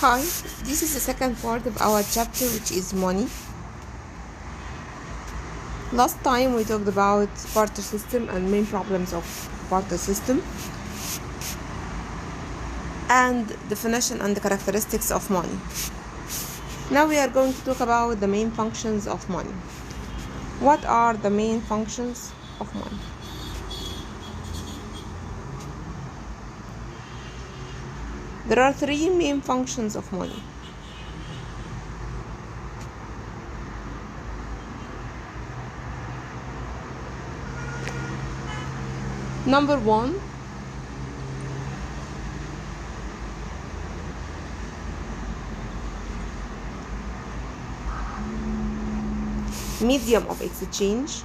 Hi, this is the second part of our chapter, which is money. Last time we talked about barter system and main problems of barter system and definition and the characteristics of money. Now we are going to talk about the main functions of money. What are the main functions of money? There are three main functions of money. Number one, medium of exchange.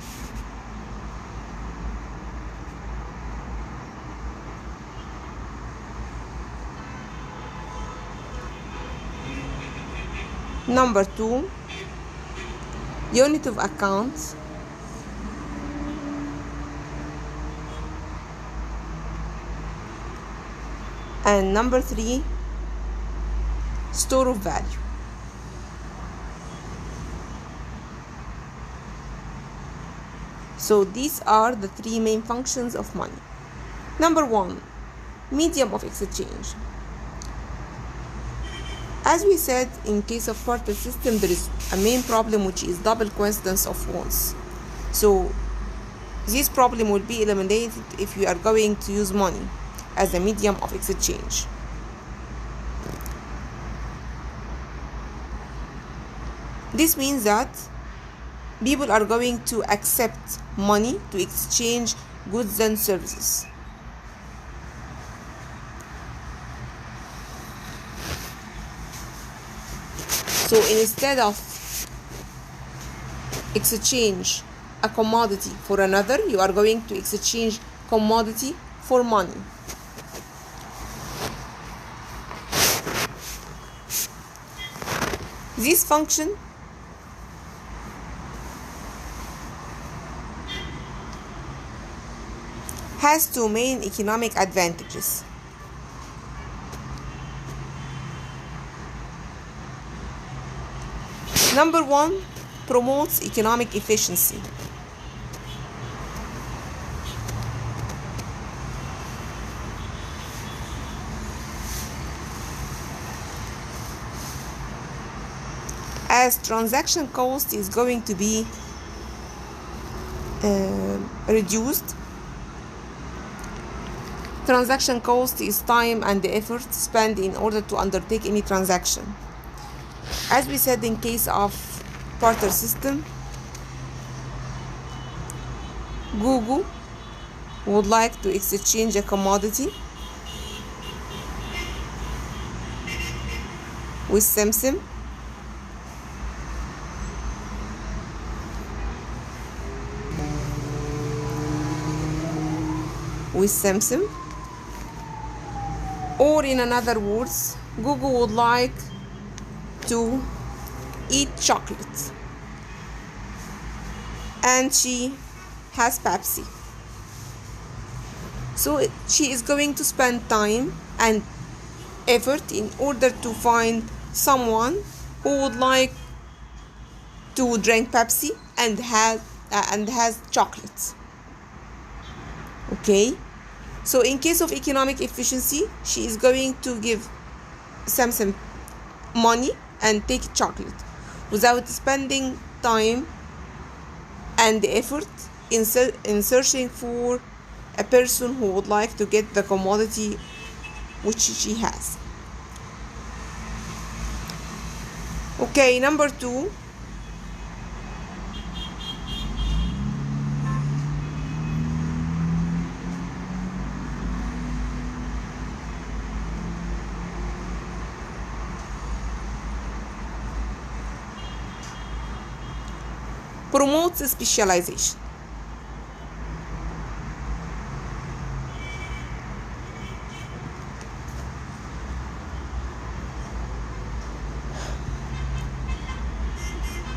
Number two, unit of account. And number three, store of value. So these are the three main functions of money. Number one, medium of exchange. As we said, in case of barter system, there is a main problem, which is double coincidence of wants. So this problem will be eliminated if you are going to use money as a medium of exchange. This means that people are going to accept money to exchange goods and services. So instead of exchange a commodity for another, you are going to exchange commodity for money. This function has two main economic advantages. Number one, promotes economic efficiency. As transaction cost is going to be reduced. Transaction cost is time and the effort spent in order to undertake any transaction. As we said, in case of barter system, Google would like to exchange a commodity with Samsung. Or in other words, Google would like to eat chocolate and she has Pepsi. So she is going to spend time and effort in order to find someone who would like to drink Pepsi and has chocolate. Okay, so in case of economic efficiency, she is going to give Samsung money and take chocolate without spending time and effort in searching for a person who would like to get the commodity which she has. Okay, number two, promotes specialization.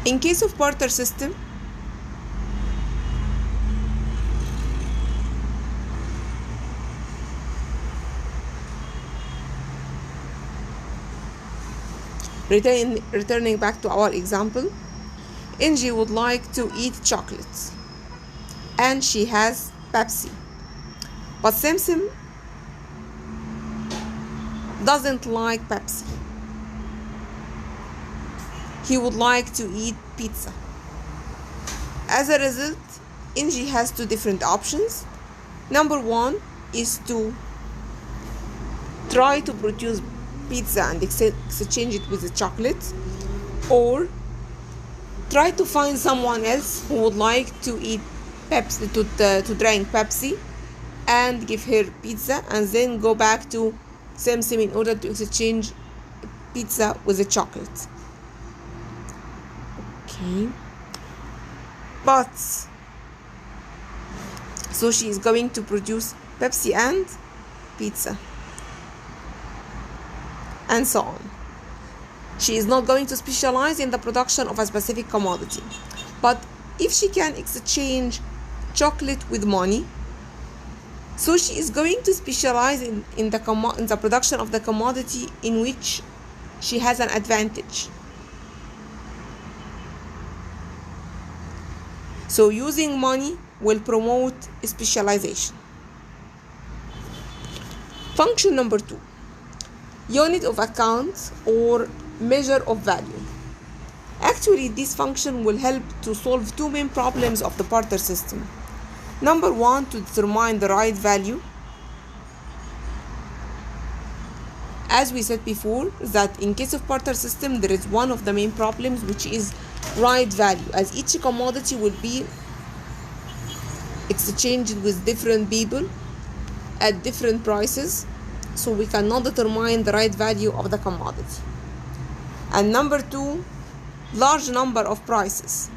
In case of barter system, Returning back to our example, Angie would like to eat chocolate and she has Pepsi. But Samson doesn't like Pepsi. He would like to eat pizza. As a result, Angie has two different options. Number one is to try to produce pizza and exchange it with the chocolate, or try to find someone else who would like to eat Pepsi, to drink Pepsi, and give her pizza, and then go back to Samson in order to exchange pizza with the chocolate. Okay. But so she is going to produce Pepsi and pizza, and so on. She is not going to specialize in the production of a specific commodity. But if she can exchange chocolate with money, so she is going to specialize in the production of the commodity in which she has an advantage. So using money will promote specialization. Function number 2, unit of account or measure of value. Actually, this function will help to solve two main problems of the barter system. Number one, to determine the right value. As we said before, that in case of barter system, there is one of the main problems, which is right value, as each commodity will be exchanged with different people at different prices, so we cannot determine the right value of the commodity. And number two, large number of prices.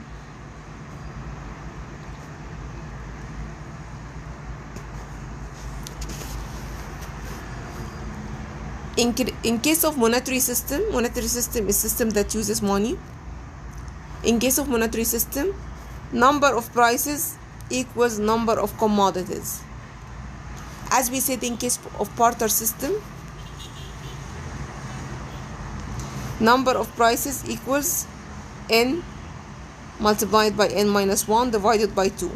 In case of monetary system is system that uses money. In case of monetary system, number of prices equals number of commodities. As we said in case of barter system, number of prices equals n multiplied by n minus 1 divided by 2.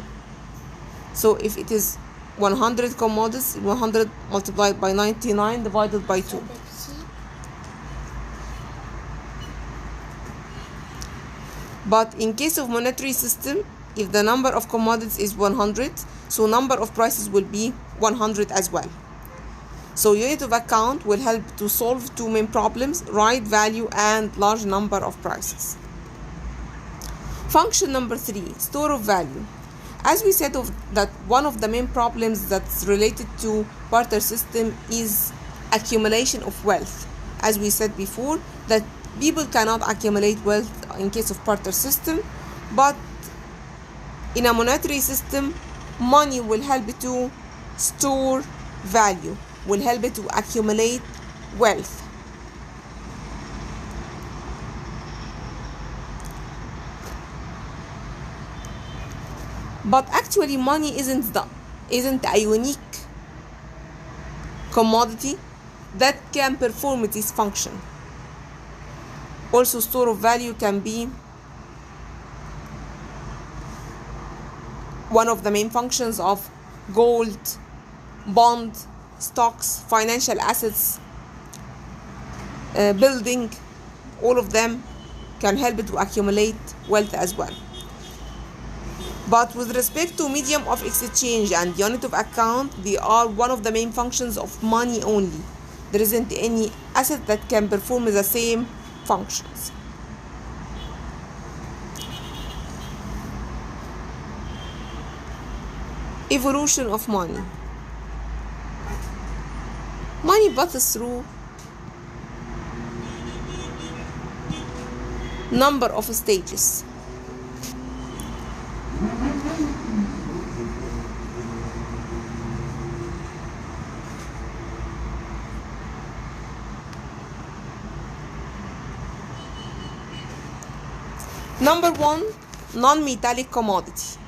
So if it is 100 commodities, 100 multiplied by 99 divided by 2. But in case of monetary system, if the number of commodities is 100, so number of prices will be 100 as well. So unit of account will help to solve two main problems, right value and large number of prices. Function number 3, store of value. As we said that one of the main problems that's related to barter system is accumulation of wealth. As we said before, that people cannot accumulate wealth in case of barter system, but in a monetary system, money will help to store value, will help to accumulate wealth. But actually money isn't a unique commodity that can perform this function. Also, store of value can be one of the main functions of gold, bond, stocks, financial assets, building. All of them can help to accumulate wealth as well. But with respect to medium of exchange and unit of account, they are one of the main functions of money only. There isn't any asset that can perform the same functions. Evolution of money. Money passes through number of stages. Number 1, non-metallic commodity.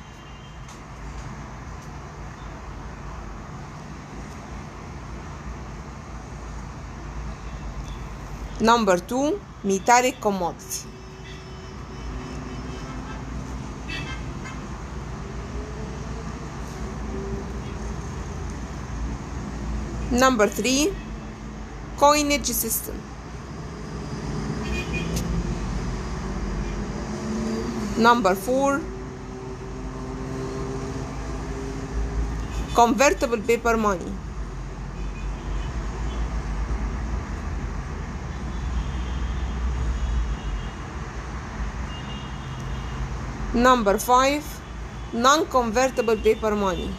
Number 2, metallic commodity. Number 3, coinage system. Number 4, convertible paper money. Number 5, non-convertible paper money.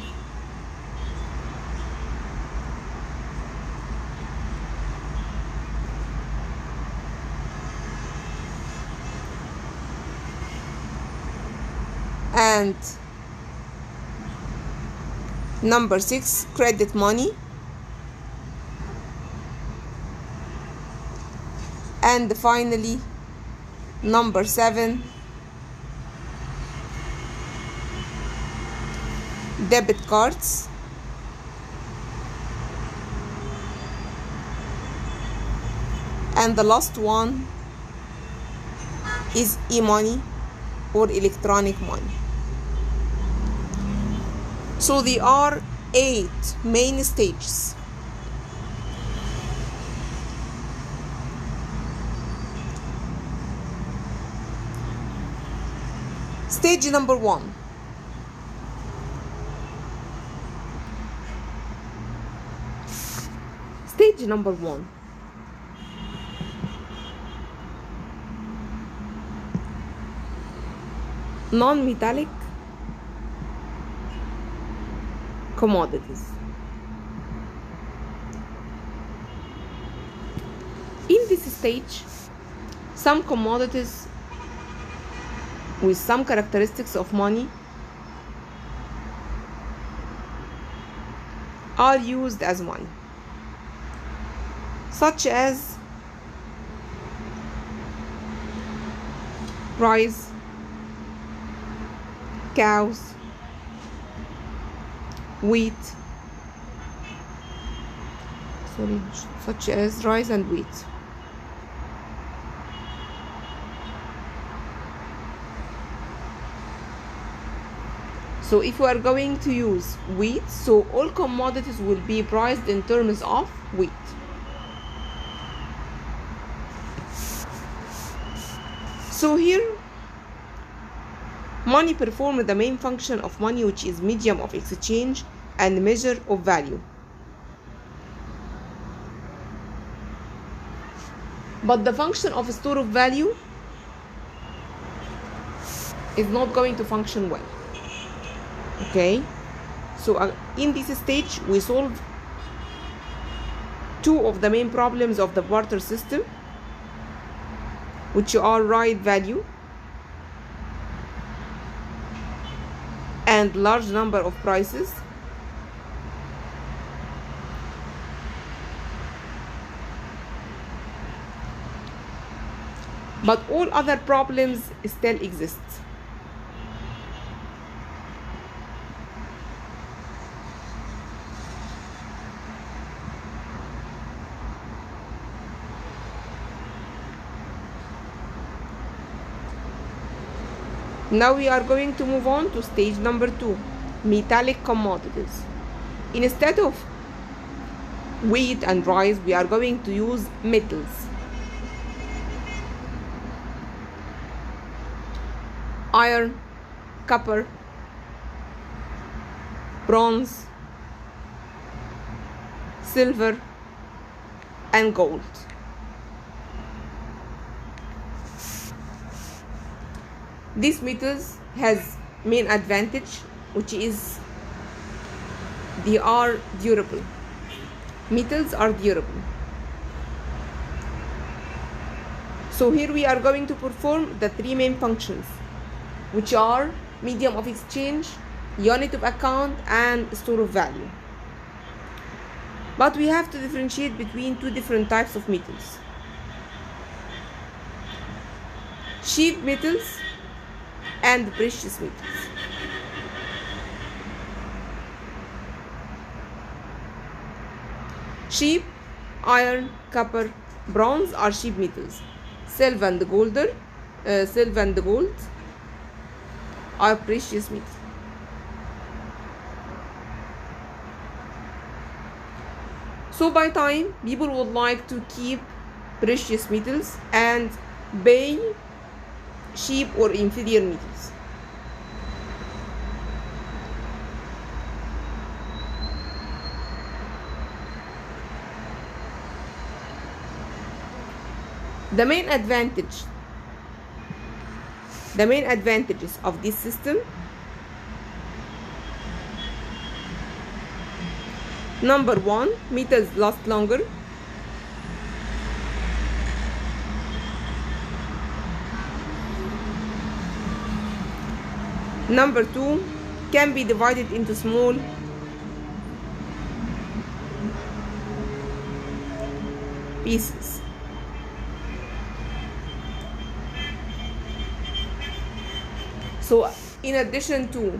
And number 6, credit money. And finally, number 7, debit cards. And the last one is e-money or electronic money. So there are 8 main stages. Stage number 1. Stage number 1. Non-metallic commodities. In this stage, some commodities with some characteristics of money are used as money, such as rice, cows, wheat, such as rice and wheat. So if we are going to use wheat, so all commodities will be priced in terms of wheat. So here, money performs the main function of money, which is medium of exchange and measure of value. But the function of store of value is not going to function well. Okay, so in this stage we solve 2 of the main problems of the barter system, which are right value and large number of prices. But all other problems still exist. Now we are going to move on to stage number 2, metallic commodities. Instead of wheat and rice, we are going to use metals. Iron, copper, bronze, silver, and gold. These metals has main advantage, which is they are durable. Metals are durable. So here we are going to perform the 3 main functions, which are medium of exchange, unit of account, and store of value. But we have to differentiate between 2 different types of metals: cheap metals and precious metals. Cheap, iron, copper, bronze are cheap metals. Silver and gold are precious metals. So by time, people would like to keep precious metals and pay cheap or inferior metals. The main advantages of this system: number one, metals last longer. Number two, can be divided into small pieces. So in addition to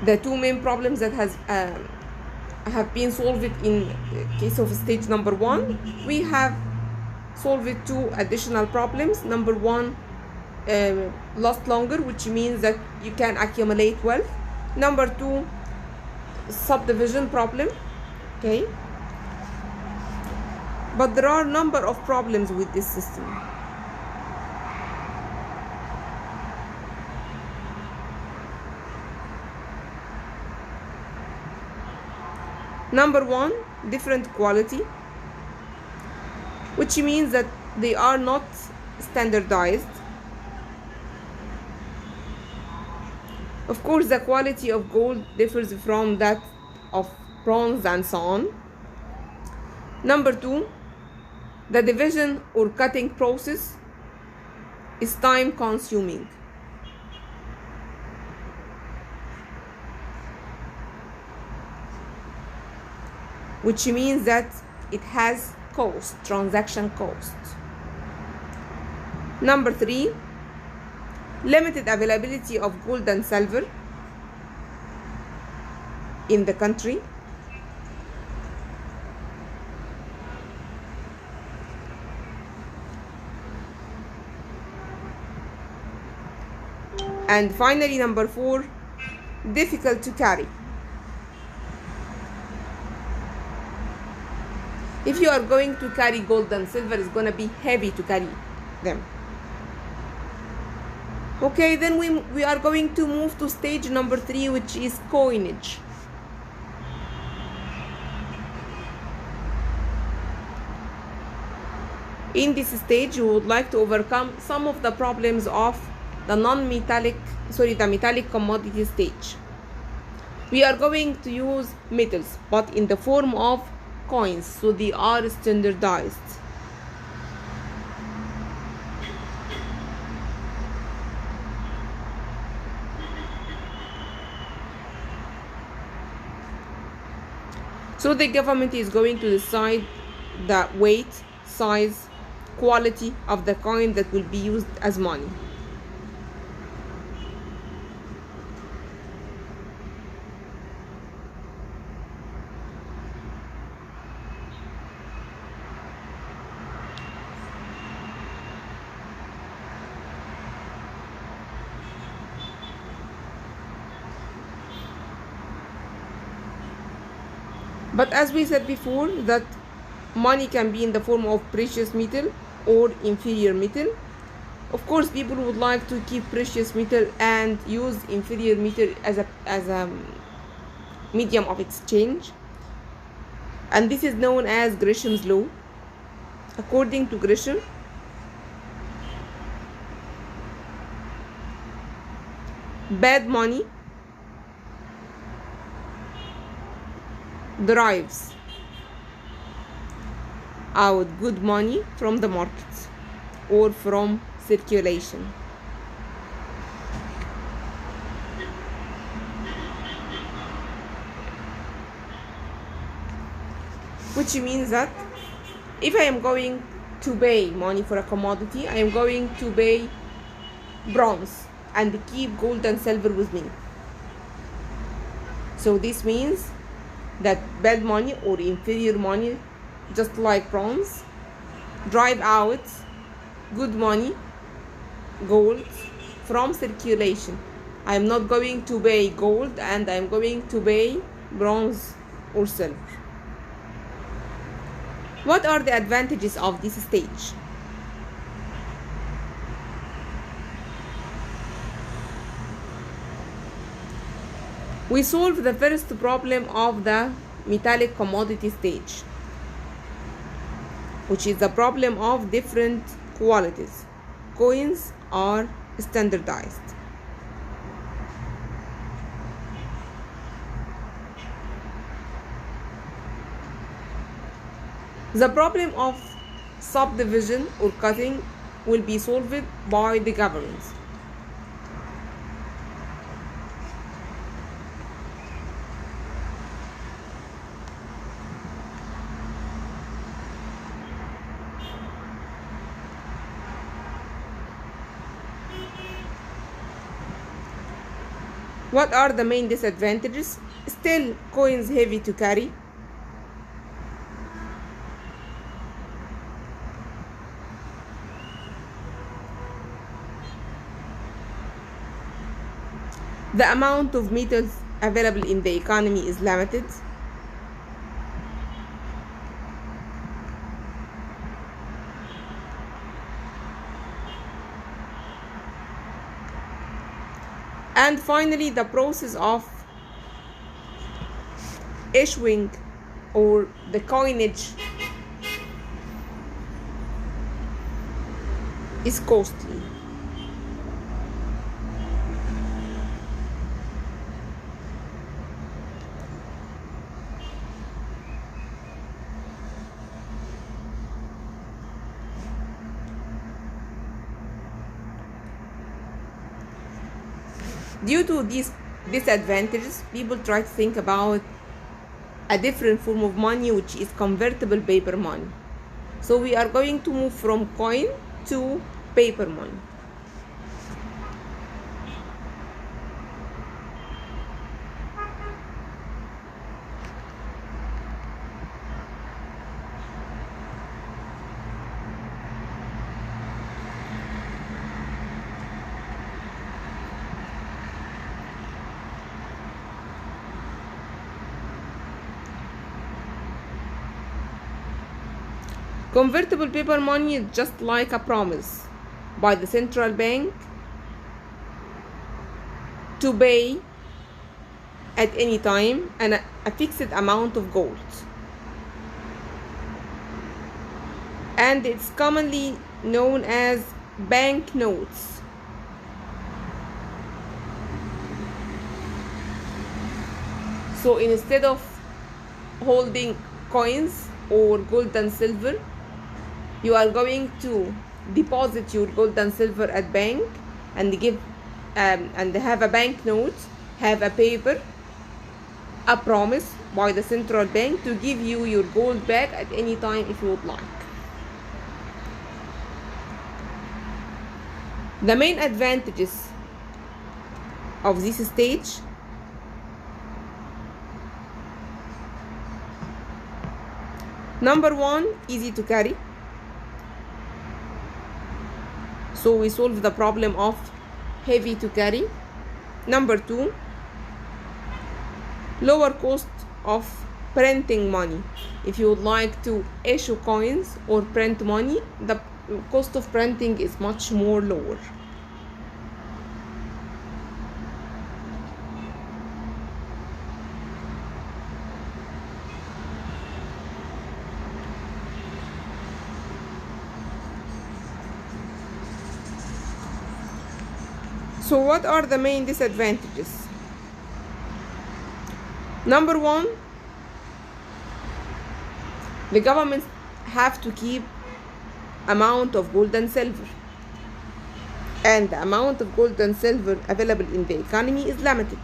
the two main problems that have been solved in case of stage number one, we have solved two additional problems. Number one, last longer, which means that you can accumulate wealth. Number two, subdivision problem. Okay, but there are a number of problems with this system. Number one, different quality, which means that they are not standardized. Of course, the quality of gold differs from that of bronze and so on. Number two, the division or cutting process is time consuming. Which means that it has cost, transaction cost. Number three, limited availability of gold and silver in the country. And finally, number four, difficult to carry. If you are going to carry gold and silver, it's going to be heavy to carry them. Okay, then we are going to move to stage number three, which is coinage. In this stage, you would like to overcome some of the problems of the metallic commodity stage. We are going to use metals, but in the form of coins, so they are standardized. So the government is going to decide the weight, size, quality of the coin that will be used as money. But as we said before, that money can be in the form of precious metal or inferior metal. Of course, people would like to keep precious metal and use inferior metal as a medium of exchange. And this is known as Gresham's law. According to Gresham, bad money derives out good money from the markets or from circulation. Which means that if I am going to pay money for a commodity, I am going to pay bronze and keep gold and silver with me. So this means that bad money or inferior money just like bronze, drive out good money, gold, from circulation. I am not going to pay gold and I am going to pay bronze or silver. What are the advantages of this stage? We solve the first problem of the metallic commodity stage, which is the problem of different qualities. Coins are standardized. The problem of subdivision or cutting will be solved by the government. What are the main disadvantages? Still, coins heavy to carry. The amount of metals available in the economy is limited. And finally, the process of issuing or the coinage is costly. Due to these disadvantages, people try to think about a different form of money, which is convertible paper money. So we are going to move from coin to paper money. Convertible paper money is just like a promise by the central bank to pay at any time a fixed amount of gold. And it's commonly known as banknotes. So instead of holding coins or gold and silver, you are going to deposit your gold and silver at bank and give and have a banknote, have a paper, a promise by the central bank to give you your gold back at any time if you would like. The main advantages of this stage: number one, easy to carry. So we solve the problem of heavy to carry. Number two, lower cost of printing money. If you would like to issue coins or print money, the cost of printing is much more lower. So what are the main disadvantages? Number one, the governments have to keep amount of gold and silver, and the amount of gold and silver available in the economy is limited.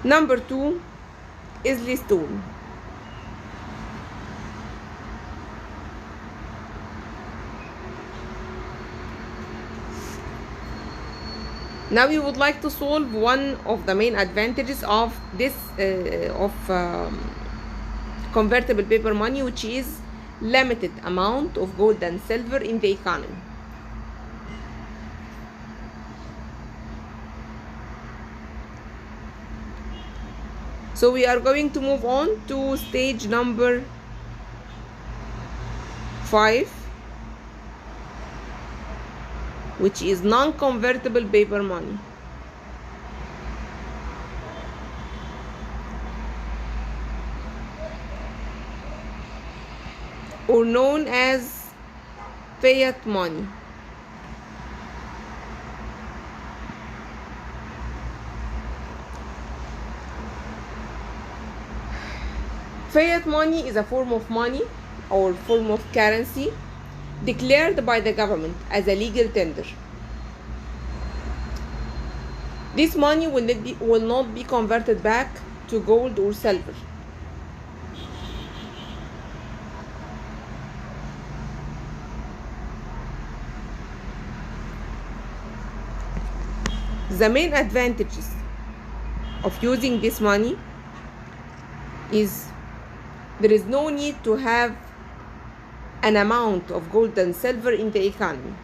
Number two, easily stolen. Now we would like to solve one of the main advantages of this convertible paper money, which is limited amount of gold and silver in the economy. So we are going to move on to stage number 5, which is non-convertible paper money. Or known as fiat money. Fiat money is a form of money or form of currency declared by the government as a legal tender. This money will not be converted back to gold or silver. The main advantages of using this money is there is no need to have an amount of gold and silver in the economy.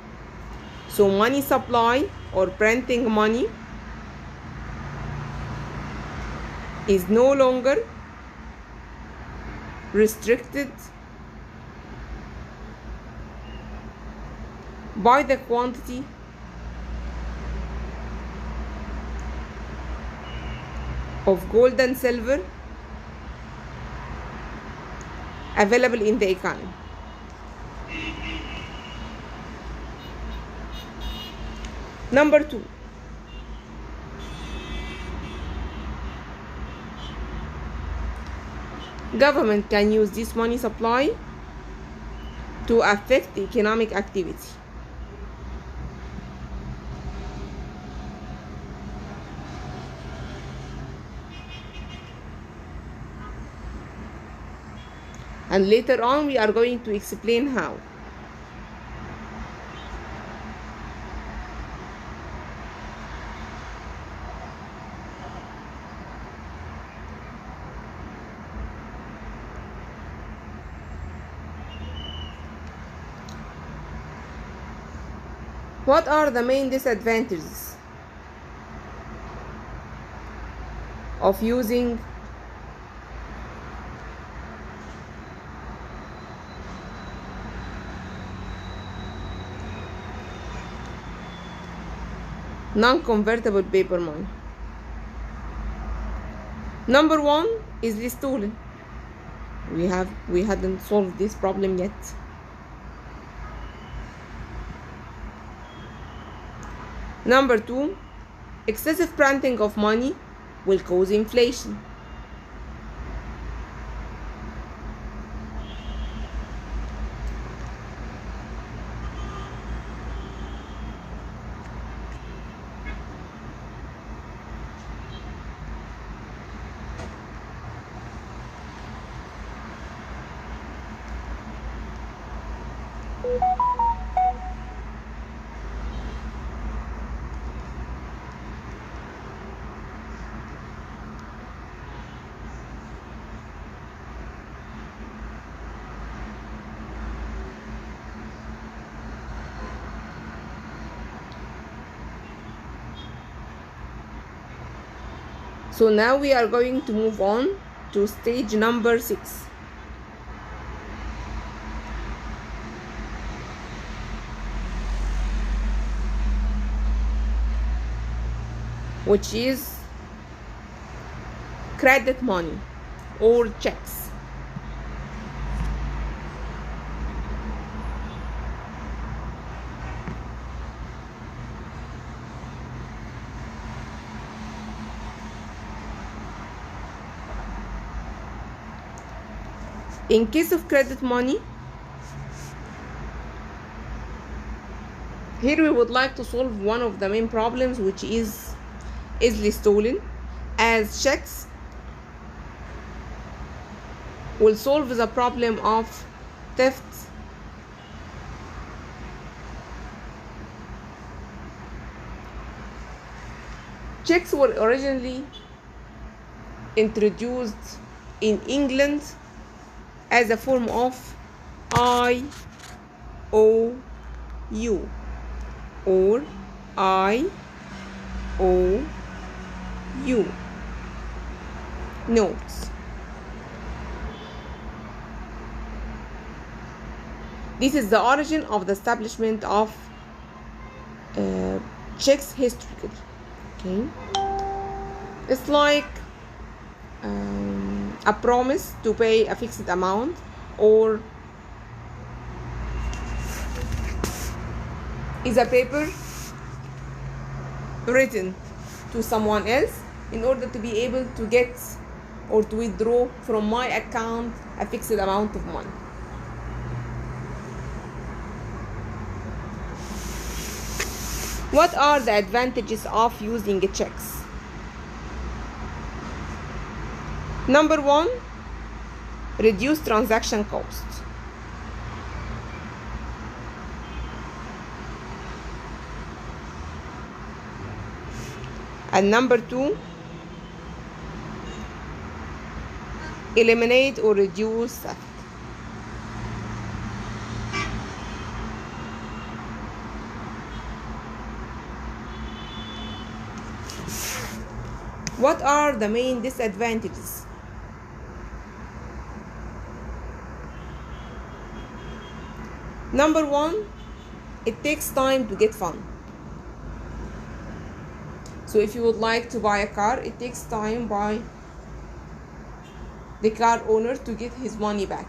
So money supply or printing money is no longer restricted by the quantity of gold and silver available in the economy. Number 2, government can use this money supply to affect economic activity. And later on we are going to explain how. What are the main disadvantages of using non-convertible paper money? Number 1 is the stolen. We hadn't solved this problem yet. Number 2, excessive printing of money will cause inflation. So now we are going to move on to stage number 6. Which is credit money or checks. In case of credit money, here we would like to solve one of the main problems, which is easily stolen, as checks will solve the problem of theft Checks were originally introduced in England as a form of IOU or IOU notes. This is the origin of the establishment of checks historically. Okay, it's like a promise to pay a fixed amount, or is a paper written to someone else in order to be able to get or to withdraw from my account a fixed amount of money. What are the advantages of using checks? Number one, reduce transaction cost. And number two, eliminate or reduce theft. What are the main disadvantages? Number one, it takes time to get funds. So if you would like to buy a car, it takes time by the car owner to get his money back.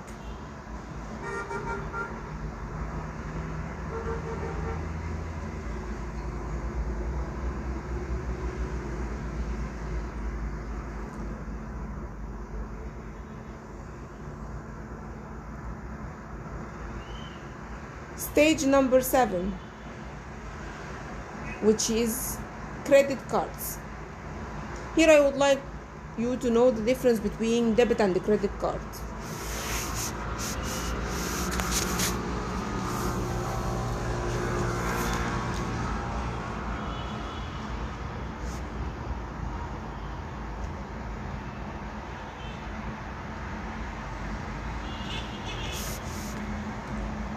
Stage number 7, which is credit cards. Here I would like you to know the difference between debit and the credit card.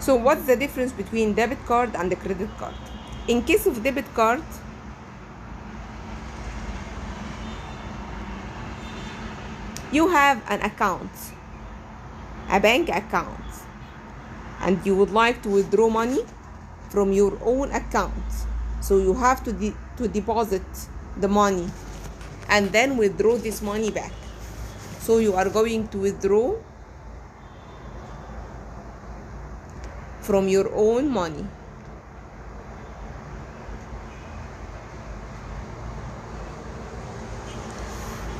So what's the difference between debit card and the credit card? In case of debit card, you have an account, a bank account, and you would like to withdraw money from your own account. So you have to deposit the money and then withdraw this money back. So you are going to withdraw from your own money.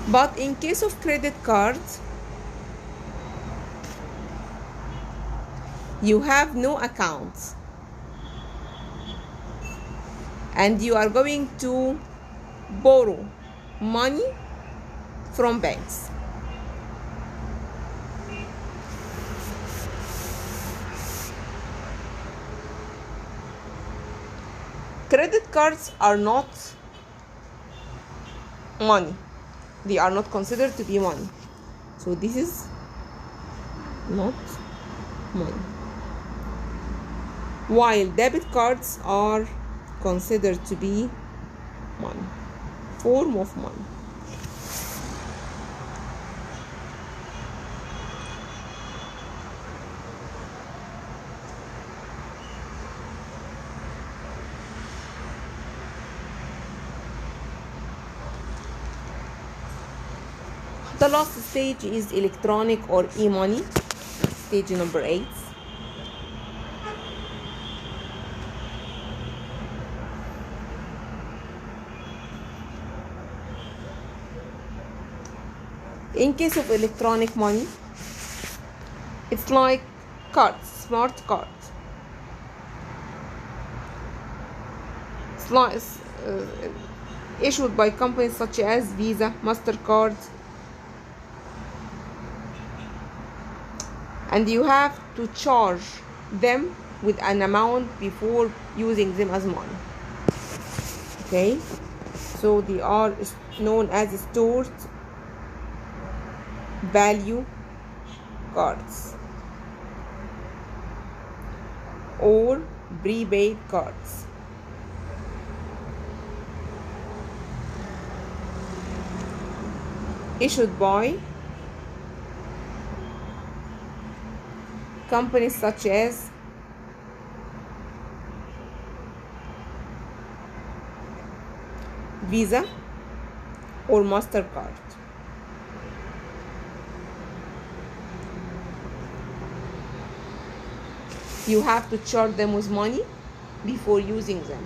But in case of credit cards, you have no accounts and you are going to borrow money from banks. Credit cards are not money. They are not considered to be money. So this is not money. While debit cards are considered to be money, form of money. The last stage is electronic or e-money, stage number 8. In case of electronic money, it's like cards, smart cards. It's like, issued by companies such as Visa, MasterCard, and you have to charge them with an amount before using them as money. Okay, So they are known as stored value cards or prepaid cards. Issued by companies such as Visa or MasterCard. You have to charge them with money before using them.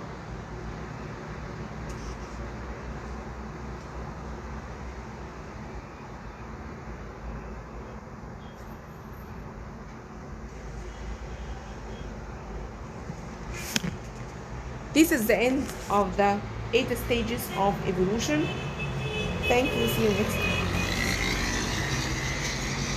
This is the end of the 8 stages of evolution. Thank you. See you next time.